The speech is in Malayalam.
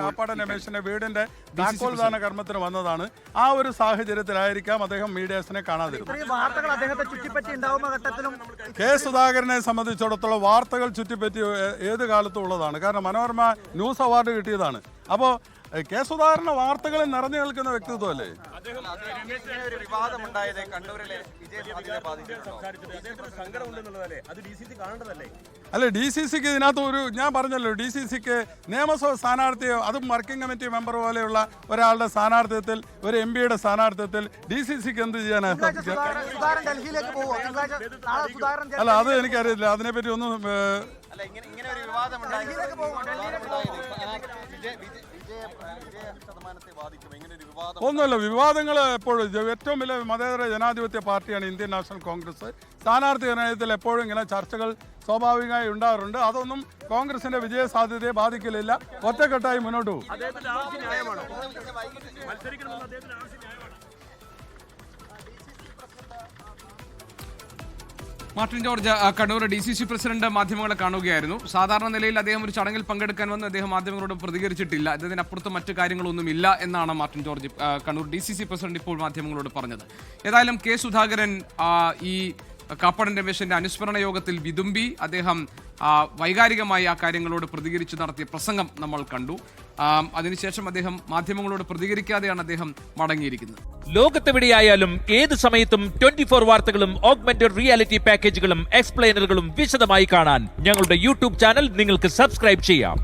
കാപ്പാടൻ രമേശിന്റെ വീടിന്റെ താക്കോൽദാന കർമ്മത്തിന് വന്നതാണ്. ആ ഒരു സാഹചര്യത്തിലായിരിക്കാം അദ്ദേഹം മീഡിയാസിനെ കാണാതിരുന്നത്. കെ സുധാകരനെ സംബന്ധിച്ചിടത്തോളം വാർത്തകൾ ചുറ്റിപ്പറ്റി ഏത് കാലത്തും ഉള്ളതാണ്. കാരണം മനോരമ ന്യൂസ് അവാർഡ് കിട്ടിയതാണ്. അപ്പോൾ കെ സുധാകരന്റെ വാർത്തകളിൽ നിറഞ്ഞു നിൽക്കുന്ന വ്യക്തിത്വമല്ലേ? അല്ല, ഡി സി സിക്ക് ഇതിനകത്ത് ഞാൻ പറഞ്ഞല്ലോ, ഡി സി സിക്ക് നിയമസഭ സ്ഥാനാർത്ഥിയോ അതും വർക്കിംഗ് കമ്മിറ്റി മെമ്പർ പോലെയുള്ള ഒരാളുടെ സ്ഥാനാർത്ഥിത്വത്തിൽ, ഒരു എം പിയുടെ സ്ഥാനാർത്ഥിത്വത്തിൽ ഡി സി സിക്ക് എന്ത് ചെയ്യാനാണ് സാധിക്കുക? അല്ല, അത് എനിക്കറിയില്ല, അതിനെപ്പറ്റി ഒന്നും. ഒന്നുമില്ല, വിവാദങ്ങൾ എപ്പോഴും ഏറ്റവും വലിയ മതേതര ജനാധിപത്യ പാർട്ടിയാണ് ഇന്ത്യൻ നാഷണൽ കോൺഗ്രസ്. സ്ഥാനാർത്ഥി നിർണയത്തിൽ എപ്പോഴും ഇങ്ങനെ ചർച്ചകൾ സ്വാഭാവികമായി ഉണ്ടാകാറുണ്ട്. അതൊന്നും കോൺഗ്രസിന്റെ വിജയ സാധ്യതയെ ബാധിക്കലില്ല. ഒറ്റക്കെട്ടായി മുന്നോട്ട് പോകും. മാർട്ടിൻ ജോർജ്, കണ്ണൂർ DCC പ്രസിഡന്റ് മാധ്യമങ്ങളെ കാണുകയായിരുന്നു. സാധാരണ നിലയിൽ അദ്ദേഹം ഒരു ചടങ്ങിൽ പങ്കെടുക്കാൻ വന്ന് അദ്ദേഹം മാധ്യമങ്ങളോട് പ്രതികരിച്ചിട്ടില്ല. ഇതിനപ്പുറത്ത് മറ്റു കാര്യങ്ങളൊന്നും ഇല്ല എന്നാണ് മാർട്ടിൻ ജോർജ്, കണ്ണൂർ DCC പ്രസിഡന്റ്, ഇപ്പോൾ മാധ്യമങ്ങളോട് പറഞ്ഞത്. ഏതായാലും കെ സുധാകരൻ ഈ കാപ്പാടൻ രമേശിന്റെ അനുസ്മരണ യോഗത്തിൽ വിതുമ്പി. അദ്ദേഹം വൈകാരികമായി ആ കാര്യങ്ങളോട് പ്രതികരിച്ച് നടത്തിയ പ്രസംഗം നമ്മൾ കണ്ടു. അതിനുശേഷം അദ്ദേഹം മാധ്യമങ്ങളോട് പ്രതികരിക്കാതെയാണ് അദ്ദേഹം മടങ്ങിയിരിക്കുന്നത്. ലോകത്തെവിടെയായാലും ഏത് സമയത്തും 24 വാർത്തകളും ഓഗ്മെന്റഡ് റിയാലിറ്റി പാക്കേജുകളും എക്സ്പ്ലെയിനറുകളും വിശദമായി കാണാൻ ഞങ്ങളുടെ YouTube ചാനൽ നിങ്ങൾക്ക് സബ്സ്ക്രൈബ് ചെയ്യാം.